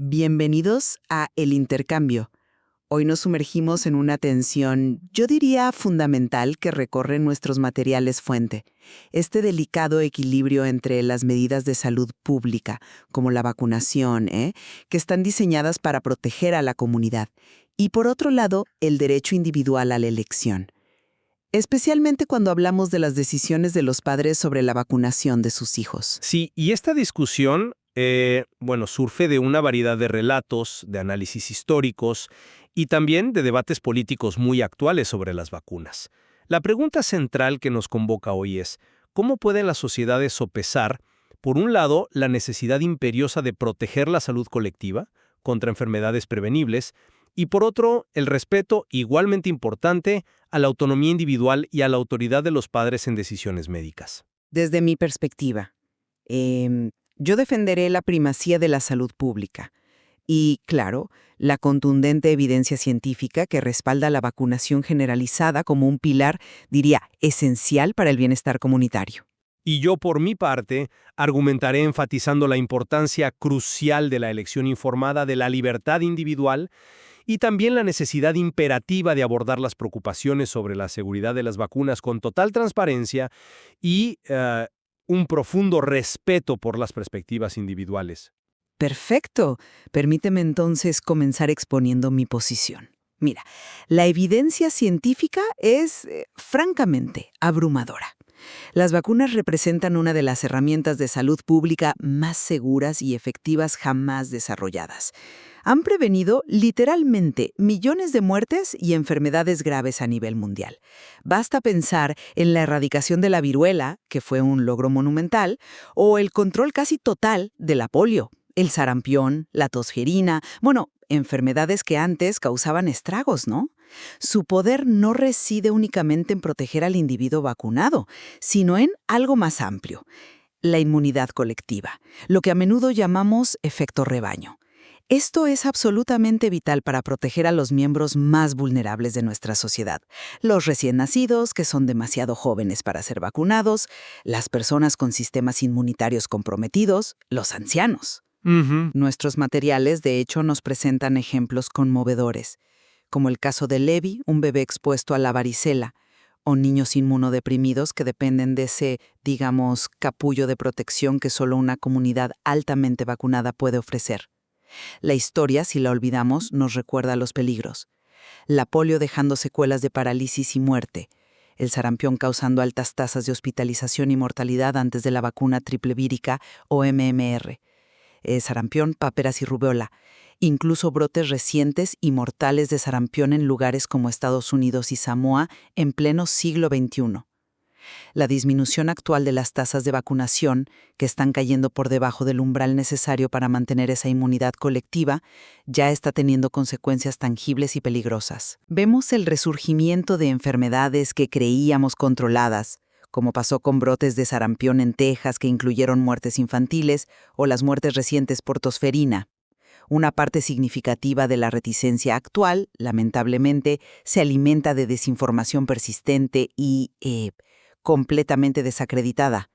Bienvenidos a El Intercambio. Hoy nos sumergimos en una tensión, yo diría fundamental, que recorre nuestros materiales fuente. Este delicado equilibrio entre las medidas de salud pública, como la vacunación, que están diseñadas para proteger a la comunidad, y por otro lado, el derecho individual a la elección. Especialmente cuando hablamos de las decisiones de los padres sobre la vacunación de sus hijos. Sí, y esta discusión, surge de una variedad de relatos, de análisis históricos y también de debates políticos muy actuales sobre las vacunas. La pregunta central que nos convoca hoy es, ¿cómo pueden las sociedades sopesar, por un lado, la necesidad imperiosa de proteger la salud colectiva contra enfermedades prevenibles, y por otro, el respeto igualmente importante a la autonomía individual y a la autoridad de los padres en decisiones médicas? Desde mi perspectiva, yo defenderé la primacía de la salud pública y, claro, la contundente evidencia científica que respalda la vacunación generalizada como un pilar, diría, esencial para el bienestar comunitario. Y yo, por mi parte, argumentaré enfatizando la importancia crucial de la elección informada de la libertad individual y también la necesidad imperativa de abordar las preocupaciones sobre la seguridad de las vacunas con total transparencia y un profundo respeto por las perspectivas individuales. Perfecto. Permíteme entonces comenzar exponiendo mi posición. Mira, la evidencia científica es, francamente, abrumadora. Las vacunas representan una de las herramientas de salud pública más seguras y efectivas jamás desarrolladas. Han prevenido literalmente millones de muertes y enfermedades graves a nivel mundial. Basta pensar en la erradicación de la viruela, que fue un logro monumental, o el control casi total de la polio, el sarampión, la tosferina, enfermedades que antes causaban estragos, ¿no? Su poder no reside únicamente en proteger al individuo vacunado, sino en algo más amplio, la inmunidad colectiva, lo que a menudo llamamos efecto rebaño. Esto es absolutamente vital para proteger a los miembros más vulnerables de nuestra sociedad. Los recién nacidos, que son demasiado jóvenes para ser vacunados, las personas con sistemas inmunitarios comprometidos, los ancianos. Nuestros materiales, de hecho, nos presentan ejemplos conmovedores, como el caso de Levi, un bebé expuesto a la varicela, o niños inmunodeprimidos que dependen de ese, digamos, capullo de protección que solo una comunidad altamente vacunada puede ofrecer. La historia, si la olvidamos, nos recuerda los peligros. La polio dejando secuelas de parálisis y muerte. El sarampión causando altas tasas de hospitalización y mortalidad antes de la vacuna triple vírica o MMR. Sarampión, páperas y rubéola. Incluso brotes recientes y mortales de sarampión en lugares como Estados Unidos y Samoa en pleno siglo XXI. La disminución actual de las tasas de vacunación, que están cayendo por debajo del umbral necesario para mantener esa inmunidad colectiva, ya está teniendo consecuencias tangibles y peligrosas. Vemos el resurgimiento de enfermedades que creíamos controladas, como pasó con brotes de sarampión en Texas que incluyeron muertes infantiles o las muertes recientes por tosferina. Una parte significativa de la reticencia actual, lamentablemente, se alimenta de desinformación persistente y completamente desacreditada.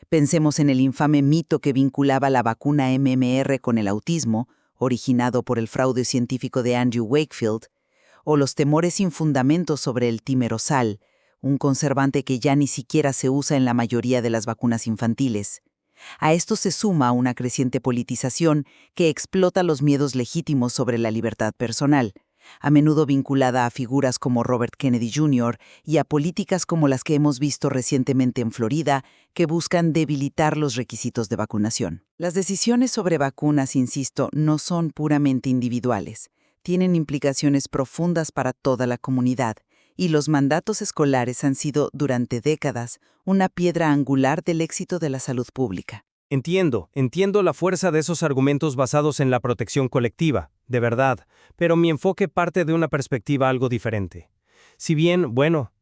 Pensemos en el infame mito que vinculaba la vacuna MMR con el autismo, originado por el fraude científico de Andrew Wakefield, o los temores sin fundamento sobre el timerosal, un conservante que ya ni siquiera se usa en la mayoría de las vacunas infantiles. A esto se suma una creciente politización que explota los miedos legítimos sobre la libertad personal, a menudo vinculada a figuras como Robert Kennedy Jr. y a políticas como las que hemos visto recientemente en Florida, que buscan debilitar los requisitos de vacunación. Las decisiones sobre vacunas, insisto, no son puramente individuales. Tienen implicaciones profundas para toda la comunidad, y los mandatos escolares han sido, durante décadas, una piedra angular del éxito de la salud pública. Entiendo la fuerza de esos argumentos basados en la protección colectiva, de verdad, pero mi enfoque parte de una perspectiva algo diferente. Si bien,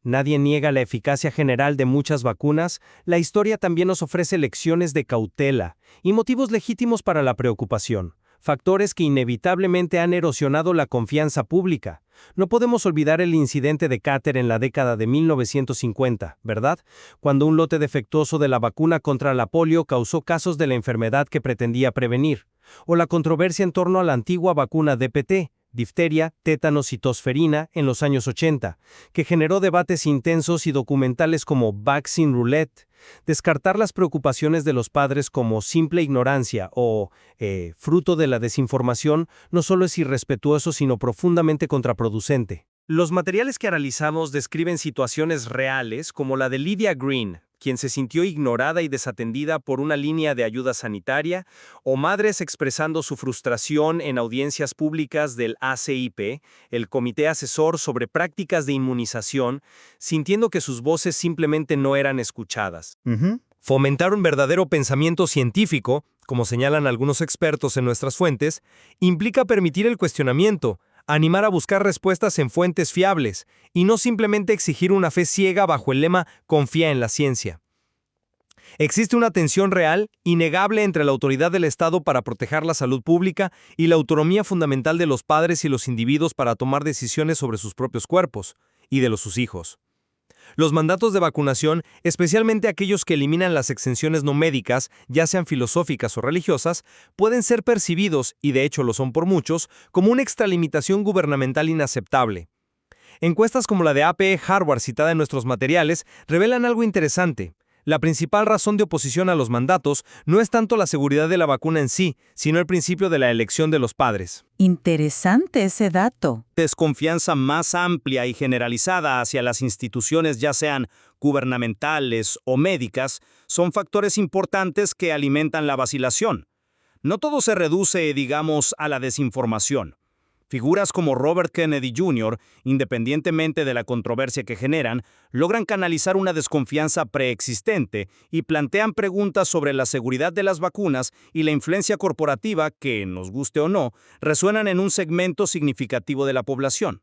nadie niega la eficacia general de muchas vacunas, la historia también nos ofrece lecciones de cautela y motivos legítimos para la preocupación. factores que inevitablemente han erosionado la confianza pública. No podemos olvidar el incidente de Carter en la década de 1950, ¿verdad? Cuando un lote defectuoso de la vacuna contra la polio causó casos de la enfermedad que pretendía prevenir. O la controversia en torno a la antigua vacuna DPT, difteria, tétanos y tosferina, en los años 80, que generó debates intensos y documentales como Vaccine Roulette. Descartar las preocupaciones de los padres como simple ignorancia o fruto de la desinformación no solo es irrespetuoso, sino profundamente contraproducente. Los materiales que analizamos describen situaciones reales como la de Lydia Green, quien se sintió ignorada y desatendida por una línea de ayuda sanitaria, o madres expresando su frustración en audiencias públicas del ACIP, el Comité Asesor sobre Prácticas de Inmunización, sintiendo que sus voces simplemente no eran escuchadas. Fomentar un verdadero pensamiento científico, como señalan algunos expertos en nuestras fuentes, implica permitir el cuestionamiento, animar a buscar respuestas en fuentes fiables y no simplemente exigir una fe ciega bajo el lema «confía en la ciencia». Existe una tensión real, innegable entre la autoridad del Estado para proteger la salud pública y la autonomía fundamental de los padres y los individuos para tomar decisiones sobre sus propios cuerpos y de sus hijos. Los mandatos de vacunación, especialmente aquellos que eliminan las exenciones no médicas, ya sean filosóficas o religiosas, pueden ser percibidos, y de hecho lo son por muchos, como una extralimitación gubernamental inaceptable. Encuestas como la de APE Harvard citada en nuestros materiales revelan algo interesante. La principal razón de oposición a los mandatos no es tanto la seguridad de la vacuna en sí, sino el principio de la elección de los padres. Interesante ese dato. Desconfianza más amplia y generalizada hacia las instituciones, ya sean gubernamentales o médicas, son factores importantes que alimentan la vacilación. No todo se reduce, digamos, a la desinformación. Figuras como Robert Kennedy Jr., independientemente de la controversia que generan, logran canalizar una desconfianza preexistente y plantean preguntas sobre la seguridad de las vacunas y la influencia corporativa que, nos guste o no, resuenan en un segmento significativo de la población.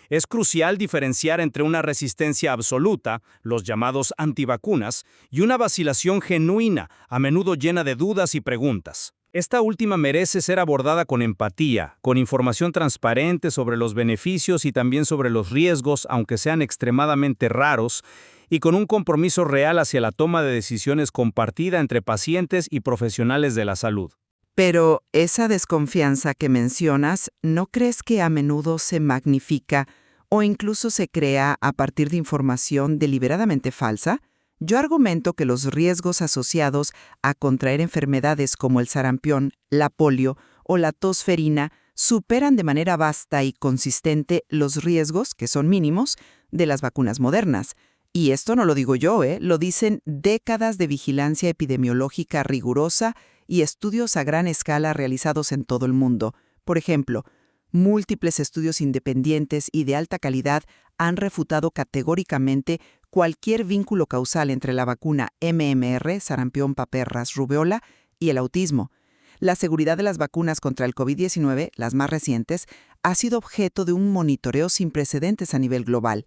Es crucial diferenciar entre una resistencia absoluta, los llamados antivacunas, y una vacilación genuina, a menudo llena de dudas y preguntas. Esta última merece ser abordada con empatía, con información transparente sobre los beneficios y también sobre los riesgos, aunque sean extremadamente raros, y con un compromiso real hacia la toma de decisiones compartida entre pacientes y profesionales de la salud. Pero esa desconfianza que mencionas, ¿no crees que a menudo se magnifica o incluso se crea a partir de información deliberadamente falsa? Yo argumento que los riesgos asociados a contraer enfermedades como el sarampión, la polio o la tosferina superan de manera vasta y consistente los riesgos, que son mínimos, de las vacunas modernas. Y esto no lo digo yo, lo dicen décadas de vigilancia epidemiológica rigurosa y estudios a gran escala realizados en todo el mundo. Por ejemplo, múltiples estudios independientes y de alta calidad han refutado categóricamente cualquier vínculo causal entre la vacuna MMR, sarampión, paperras, rubeola, y el autismo. La seguridad de las vacunas contra el COVID-19, las más recientes, ha sido objeto de un monitoreo sin precedentes a nivel global.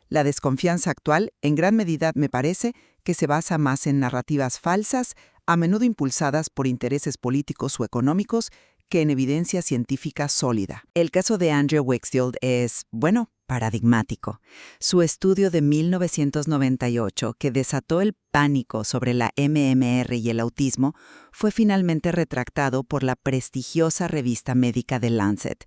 La desconfianza actual, en gran medida, me parece que se basa más en narrativas falsas, a menudo impulsadas por intereses políticos o económicos, que en evidencia científica sólida. El caso de Andrew Wakefield es, paradigmático. Su estudio de 1998, que desató el pánico sobre la MMR y el autismo, fue finalmente retractado por la prestigiosa revista médica The Lancet.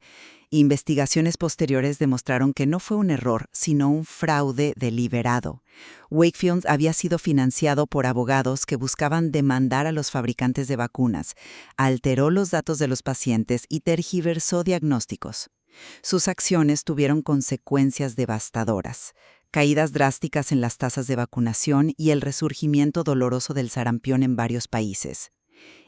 Investigaciones posteriores demostraron que no fue un error, sino un fraude deliberado. Wakefield había sido financiado por abogados que buscaban demandar a los fabricantes de vacunas, alteró los datos de los pacientes y tergiversó diagnósticos. Sus acciones tuvieron consecuencias devastadoras, caídas drásticas en las tasas de vacunación y el resurgimiento doloroso del sarampión en varios países.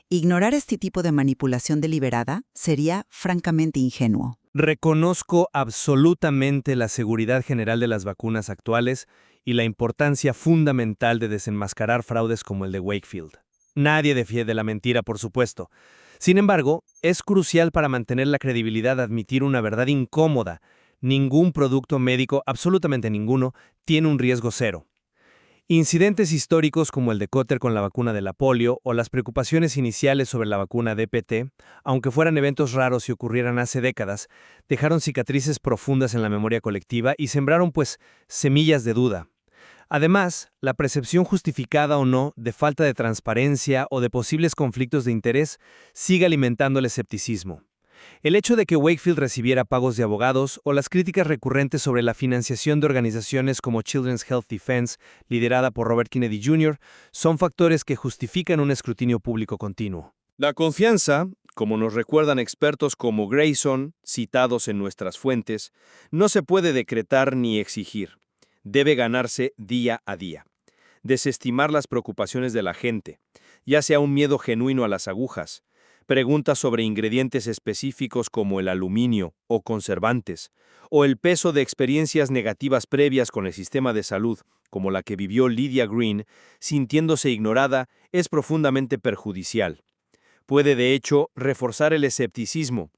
Ignorar este tipo de manipulación deliberada sería francamente ingenuo. Reconozco absolutamente la seguridad general de las vacunas actuales y la importancia fundamental de desenmascarar fraudes como el de Wakefield. Nadie defiende la mentira, por supuesto. Sin embargo, es crucial para mantener la credibilidad admitir una verdad incómoda. Ningún producto médico, absolutamente ninguno, tiene un riesgo cero. Incidentes históricos como el de Cotter con la vacuna de la polio o las preocupaciones iniciales sobre la vacuna DPT, aunque fueran eventos raros y ocurrieran hace décadas, dejaron cicatrices profundas en la memoria colectiva y sembraron, semillas de duda. Además, la percepción justificada o no de falta de transparencia o de posibles conflictos de interés sigue alimentando el escepticismo. El hecho de que Wakefield recibiera pagos de abogados o las críticas recurrentes sobre la financiación de organizaciones como Children's Health Defense, liderada por Robert Kennedy Jr., son factores que justifican un escrutinio público continuo. La confianza, como nos recuerdan expertos como Grayson, citados en nuestras fuentes, no se puede decretar ni exigir. Debe ganarse día a día. Desestimar las preocupaciones de la gente, ya sea un miedo genuino a las agujas, preguntas sobre ingredientes específicos como el aluminio o conservantes, o el peso de experiencias negativas previas con el sistema de salud, como la que vivió Lydia Green, sintiéndose ignorada, es profundamente perjudicial. Puede, de hecho, reforzar el escepticismo.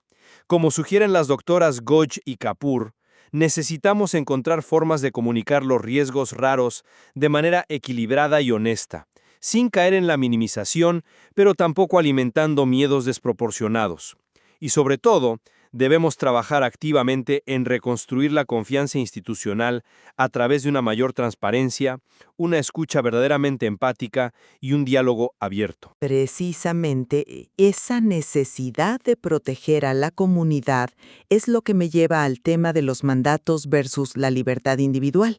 Como sugieren las doctoras Ghosh y Kapoor, necesitamos encontrar formas de comunicar los riesgos raros de manera equilibrada y honesta, sin caer en la minimización, pero tampoco alimentando miedos desproporcionados. Y sobre todo, debemos trabajar activamente en reconstruir la confianza institucional a través de una mayor transparencia, una escucha verdaderamente empática y un diálogo abierto. Precisamente esa necesidad de proteger a la comunidad es lo que me lleva al tema de los mandatos versus la libertad individual.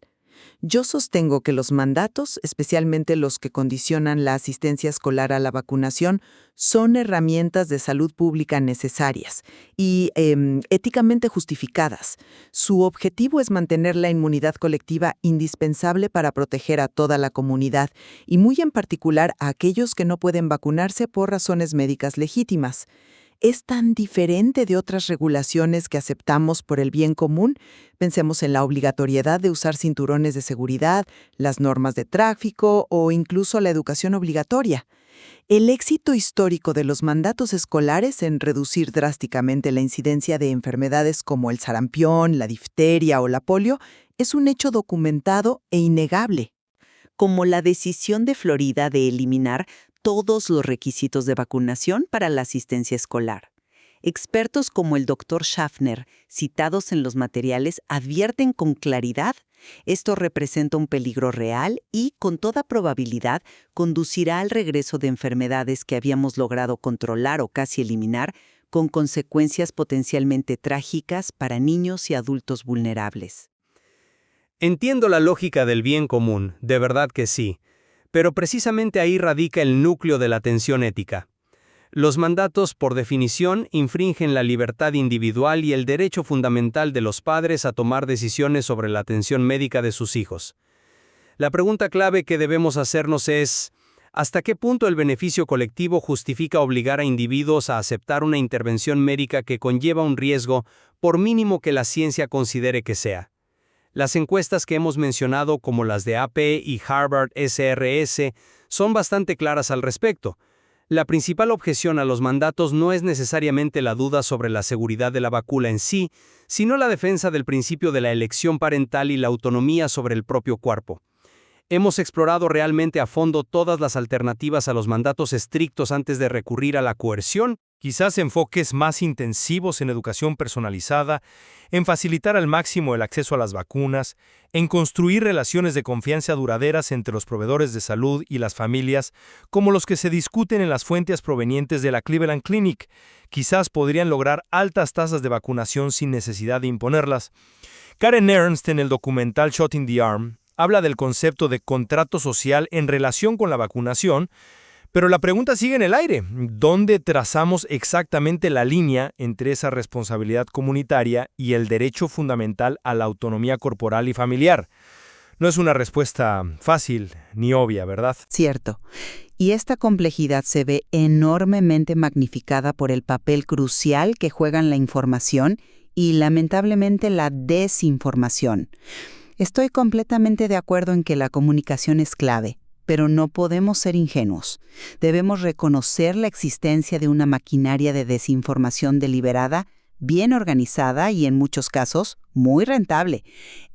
Yo sostengo que los mandatos, especialmente los que condicionan la asistencia escolar a la vacunación, son herramientas de salud pública necesarias y éticamente justificadas. Su objetivo es mantener la inmunidad colectiva indispensable para proteger a toda la comunidad y muy en particular a aquellos que no pueden vacunarse por razones médicas legítimas. ¿Es tan diferente de otras regulaciones que aceptamos por el bien común? Pensemos en la obligatoriedad de usar cinturones de seguridad, las normas de tráfico o incluso la educación obligatoria. El éxito histórico de los mandatos escolares en reducir drásticamente la incidencia de enfermedades como el sarampión, la difteria o la polio es un hecho documentado e innegable. Como la decisión de Florida de eliminar todos los requisitos de vacunación para la asistencia escolar. Expertos como el Dr. Schaffner, citados en los materiales, advierten con claridad: esto representa un peligro real y, con toda probabilidad, conducirá al regreso de enfermedades que habíamos logrado controlar o casi eliminar, con consecuencias potencialmente trágicas para niños y adultos vulnerables. Entiendo la lógica del bien común, de verdad que sí. Pero precisamente ahí radica el núcleo de la tensión ética. Los mandatos, por definición, infringen la libertad individual y el derecho fundamental de los padres a tomar decisiones sobre la atención médica de sus hijos. La pregunta clave que debemos hacernos es: ¿hasta qué punto el beneficio colectivo justifica obligar a individuos a aceptar una intervención médica que conlleva un riesgo, por mínimo que la ciencia considere que sea? Las encuestas que hemos mencionado, como las de AP y Harvard SRS, son bastante claras al respecto. La principal objeción a los mandatos no es necesariamente la duda sobre la seguridad de la vacuna en sí, sino la defensa del principio de la elección parental y la autonomía sobre el propio cuerpo. Hemos explorado realmente a fondo todas las alternativas a los mandatos estrictos antes de recurrir a la coerción. Quizás enfoques más intensivos en educación personalizada, en facilitar al máximo el acceso a las vacunas, en construir relaciones de confianza duraderas entre los proveedores de salud y las familias, como los que se discuten en las fuentes provenientes de la Cleveland Clinic, quizás podrían lograr altas tasas de vacunación sin necesidad de imponerlas. Karen Ernst, en el documental Shot in the Arm, habla del concepto de contrato social en relación con la vacunación, pero la pregunta sigue en el aire: ¿dónde trazamos exactamente la línea entre esa responsabilidad comunitaria y el derecho fundamental a la autonomía corporal y familiar? No es una respuesta fácil ni obvia, ¿verdad? Cierto. Y esta complejidad se ve enormemente magnificada por el papel crucial que juegan la información y, lamentablemente, la desinformación. Estoy completamente de acuerdo en que la comunicación es clave, pero no podemos ser ingenuos. Debemos reconocer la existencia de una maquinaria de desinformación deliberada, bien organizada y, en muchos casos, muy rentable.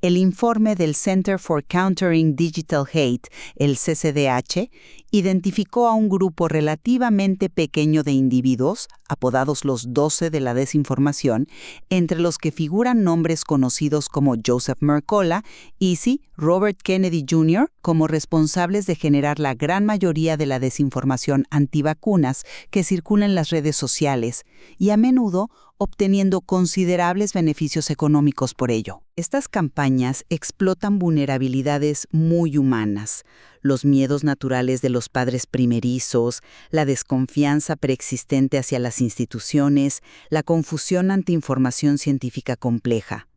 El informe del Center for Countering Digital Hate, el CCDH, identificó a un grupo relativamente pequeño de individuos, apodados los 12 de la desinformación, entre los que figuran nombres conocidos como Joseph Mercola y Robert Kennedy Jr. como responsables de generar la gran mayoría de la desinformación antivacunas que circula en las redes sociales y a menudo obteniendo considerables beneficios económicos por ello. Estas campañas explotan vulnerabilidades muy humanas, los miedos naturales de los padres primerizos, la desconfianza preexistente hacia las instituciones, la confusión ante información científica compleja.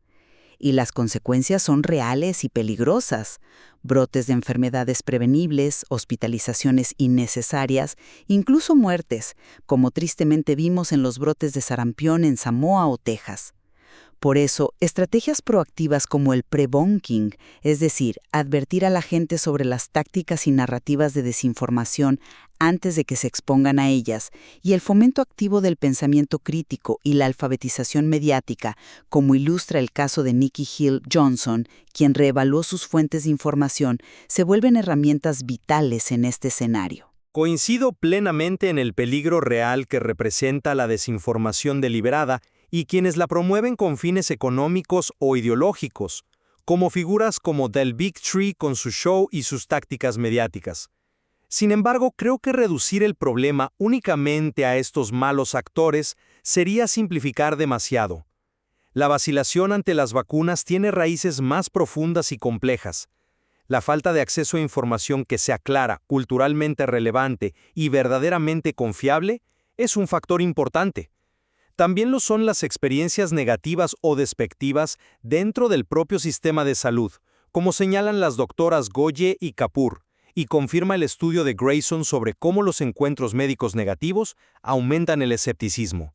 Y las consecuencias son reales y peligrosas. Brotes de enfermedades prevenibles, hospitalizaciones innecesarias, incluso muertes, como tristemente vimos en los brotes de sarampión en Samoa o Texas. Por eso, estrategias proactivas como el pre-bunking, es decir, advertir a la gente sobre las tácticas y narrativas de desinformación antes de que se expongan a ellas, y el fomento activo del pensamiento crítico y la alfabetización mediática, como ilustra el caso de Nikki Hill Johnson, quien reevaluó sus fuentes de información, se vuelven herramientas vitales en este escenario. Coincido plenamente en el peligro real que representa la desinformación deliberada y quienes la promueven con fines económicos o ideológicos, como figuras como Del Big Tree con su show y sus tácticas mediáticas. Sin embargo, creo que reducir el problema únicamente a estos malos actores sería simplificar demasiado. La vacilación ante las vacunas tiene raíces más profundas y complejas. La falta de acceso a información que sea clara, culturalmente relevante y verdaderamente confiable es un factor importante. También lo son las experiencias negativas o despectivas dentro del propio sistema de salud, como señalan las doctoras Goye y Kapoor, y confirma el estudio de Grayson sobre cómo los encuentros médicos negativos aumentan el escepticismo.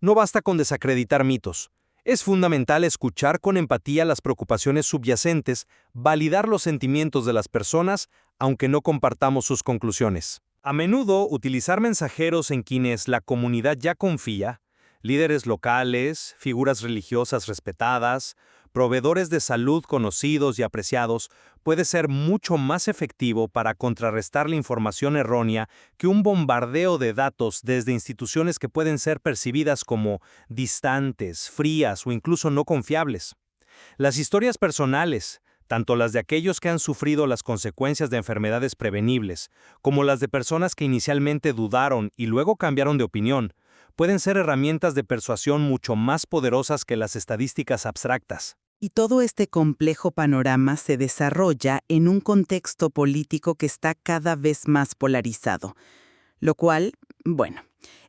No basta con desacreditar mitos. Es fundamental escuchar con empatía las preocupaciones subyacentes, validar los sentimientos de las personas, aunque no compartamos sus conclusiones. A menudo, utilizar mensajeros en quienes la comunidad ya confía, líderes locales, figuras religiosas respetadas, proveedores de salud conocidos y apreciados, puede ser mucho más efectivo para contrarrestar la información errónea que un bombardeo de datos desde instituciones que pueden ser percibidas como distantes, frías o incluso no confiables. Las historias personales, tanto las de aquellos que han sufrido las consecuencias de enfermedades prevenibles, como las de personas que inicialmente dudaron y luego cambiaron de opinión, pueden ser herramientas de persuasión mucho más poderosas que las estadísticas abstractas. Y todo este complejo panorama se desarrolla en un contexto político que está cada vez más polarizado, lo cual,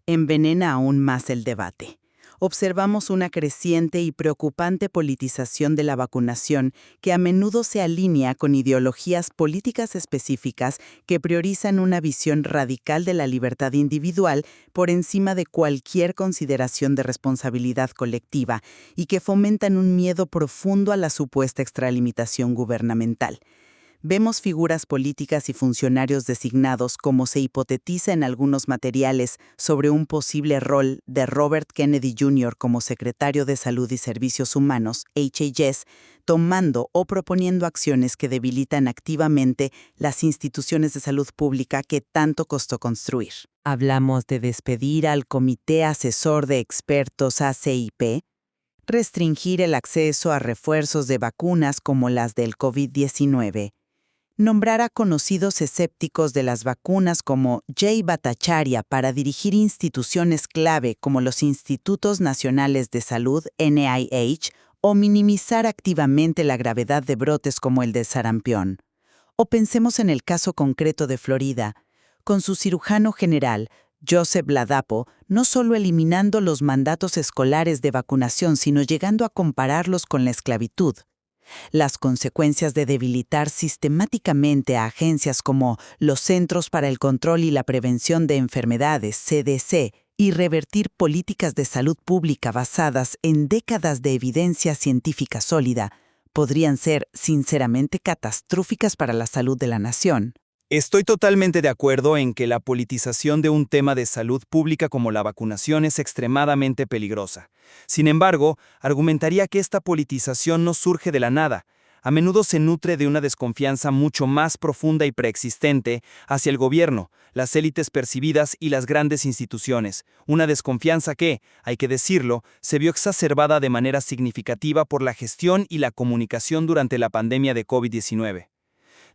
envenena aún más el debate. Observamos una creciente y preocupante politización de la vacunación que a menudo se alinea con ideologías políticas específicas que priorizan una visión radical de la libertad individual por encima de cualquier consideración de responsabilidad colectiva y que fomentan un miedo profundo a la supuesta extralimitación gubernamental. Vemos figuras políticas y funcionarios designados como se hipotetiza en algunos materiales sobre un posible rol de Robert Kennedy Jr. como secretario de Salud y Servicios Humanos, HHS, tomando o proponiendo acciones que debilitan activamente las instituciones de salud pública que tanto costó construir. Hablamos de despedir al Comité Asesor de Expertos ACIP, restringir el acceso a refuerzos de vacunas como las del COVID-19, nombrar a conocidos escépticos de las vacunas como Jay Bhattacharya para dirigir instituciones clave como los Institutos Nacionales de Salud, NIH, o minimizar activamente la gravedad de brotes como el de sarampión. O pensemos en el caso concreto de Florida, con su cirujano general, Joseph Ladapo, no solo eliminando los mandatos escolares de vacunación, sino llegando a compararlos con la esclavitud. Las consecuencias de debilitar sistemáticamente a agencias como los Centros para el Control y la Prevención de Enfermedades, CDC, y revertir políticas de salud pública basadas en décadas de evidencia científica sólida, podrían ser sinceramente catastróficas para la salud de la nación. Estoy totalmente de acuerdo en que la politización de un tema de salud pública como la vacunación es extremadamente peligrosa. Sin embargo, argumentaría que esta politización no surge de la nada. A menudo se nutre de una desconfianza mucho más profunda y preexistente hacia el gobierno, las élites percibidas y las grandes instituciones. Una desconfianza que, hay que decirlo, se vio exacerbada de manera significativa por la gestión y la comunicación durante la pandemia de COVID-19.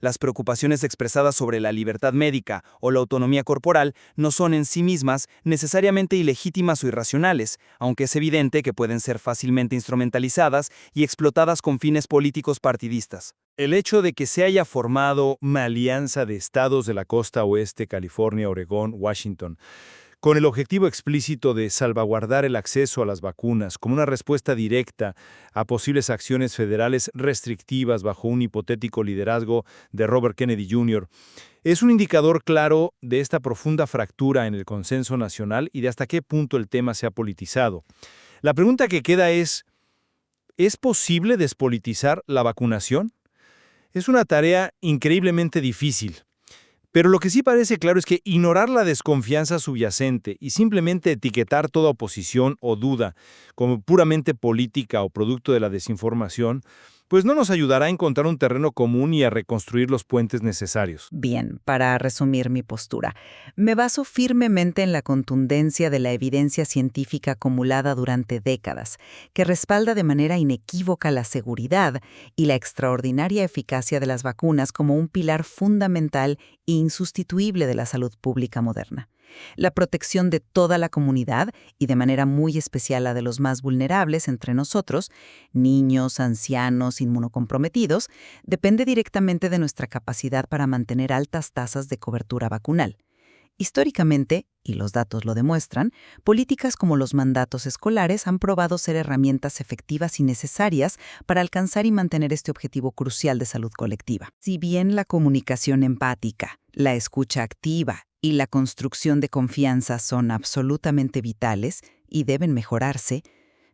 Las preocupaciones expresadas sobre la libertad médica o la autonomía corporal no son en sí mismas necesariamente ilegítimas o irracionales, aunque es evidente que pueden ser fácilmente instrumentalizadas y explotadas con fines políticos partidistas. El hecho de que se haya formado una alianza de estados de la costa oeste, California, Oregón, Washington, con el objetivo explícito de salvaguardar el acceso a las vacunas como una respuesta directa a posibles acciones federales restrictivas bajo un hipotético liderazgo de Robert Kennedy Jr., es un indicador claro de esta profunda fractura en el consenso nacional y de hasta qué punto el tema se ha politizado. La pregunta que queda ¿es posible despolitizar la vacunación? Es una tarea increíblemente difícil. Pero lo que sí parece claro es que ignorar la desconfianza subyacente y simplemente etiquetar toda oposición o duda como puramente política o producto de la desinformación, pues no nos ayudará a encontrar un terreno común y a reconstruir los puentes necesarios. Bien, para resumir mi postura, me baso firmemente en la contundencia de la evidencia científica acumulada durante décadas, que respalda de manera inequívoca la seguridad y la extraordinaria eficacia de las vacunas como un pilar fundamental e insustituible de la salud pública moderna. La protección de toda la comunidad y de manera muy especial la de los más vulnerables entre nosotros, niños, ancianos, inmunocomprometidos, depende directamente de nuestra capacidad para mantener altas tasas de cobertura vacunal. Históricamente, y los datos lo demuestran, políticas como los mandatos escolares han probado ser herramientas efectivas y necesarias para alcanzar y mantener este objetivo crucial de salud colectiva. Si bien la comunicación empática, la escucha activa y la construcción de confianza son absolutamente vitales y deben mejorarse,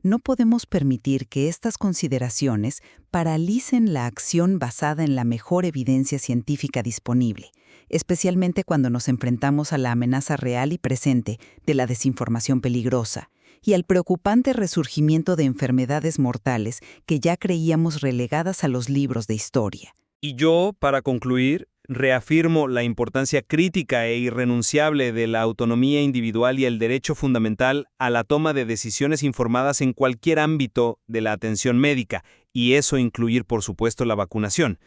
no podemos permitir que estas consideraciones paralicen la acción basada en la mejor evidencia científica disponible, especialmente cuando nos enfrentamos a la amenaza real y presente de la desinformación peligrosa y al preocupante resurgimiento de enfermedades mortales que ya creíamos relegadas a los libros de historia. Y yo, para concluir, reafirmo la importancia crítica e irrenunciable de la autonomía individual y el derecho fundamental a la toma de decisiones informadas en cualquier ámbito de la atención médica, y eso incluir, por supuesto, la vacunación.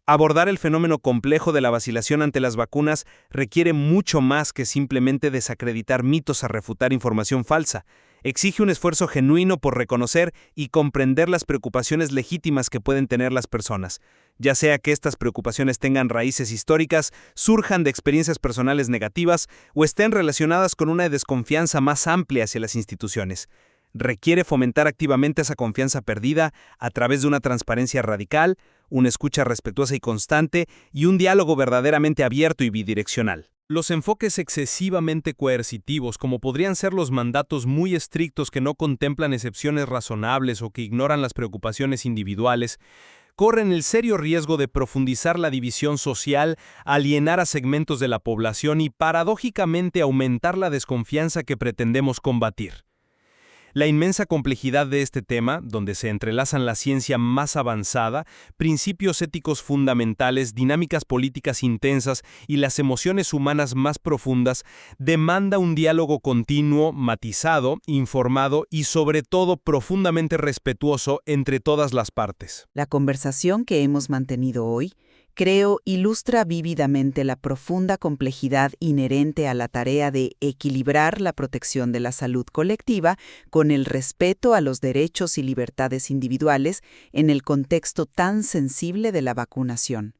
Abordar el fenómeno complejo de la vacilación ante las vacunas requiere mucho más que simplemente desacreditar mitos a refutar información falsa. Exige un esfuerzo genuino por reconocer y comprender las preocupaciones legítimas que pueden tener las personas, ya sea que estas preocupaciones tengan raíces históricas, surjan de experiencias personales negativas o estén relacionadas con una desconfianza más amplia hacia las instituciones. Requiere fomentar activamente esa confianza perdida a través de una transparencia radical, una escucha respetuosa y constante y un diálogo verdaderamente abierto y bidireccional. Los enfoques excesivamente coercitivos, como podrían ser los mandatos muy estrictos que no contemplan excepciones razonables o que ignoran las preocupaciones individuales, corren el serio riesgo de profundizar la división social, alienar a segmentos de la población y, paradójicamente, aumentar la desconfianza que pretendemos combatir. La inmensa complejidad de este tema, donde se entrelazan la ciencia más avanzada, principios éticos fundamentales, dinámicas políticas intensas y las emociones humanas más profundas, demanda un diálogo continuo, matizado, informado y sobre todo profundamente respetuoso entre todas las partes. La conversación que hemos mantenido hoy, creo, ilustra vívidamente la profunda complejidad inherente a la tarea de equilibrar la protección de la salud colectiva con el respeto a los derechos y libertades individuales en el contexto tan sensible de la vacunación.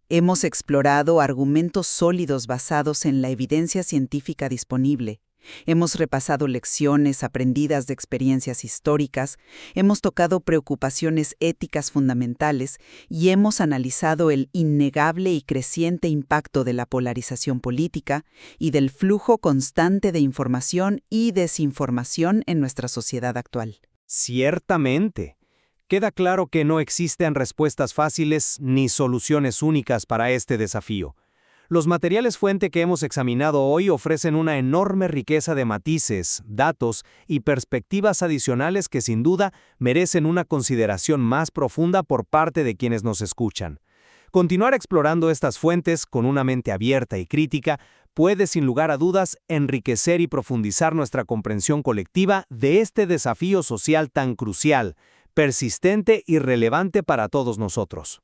Hemos explorado argumentos sólidos basados en la evidencia científica disponible. Hemos repasado lecciones aprendidas de experiencias históricas, hemos tocado preocupaciones éticas fundamentales y hemos analizado el innegable y creciente impacto de la polarización política y del flujo constante de información y desinformación en nuestra sociedad actual. Ciertamente. Queda claro que no existen respuestas fáciles ni soluciones únicas para este desafío. Los materiales fuente que hemos examinado hoy ofrecen una enorme riqueza de matices, datos y perspectivas adicionales que sin duda merecen una consideración más profunda por parte de quienes nos escuchan. Continuar explorando estas fuentes con una mente abierta y crítica puede sin lugar a dudas enriquecer y profundizar nuestra comprensión colectiva de este desafío social tan crucial, persistente y relevante para todos nosotros.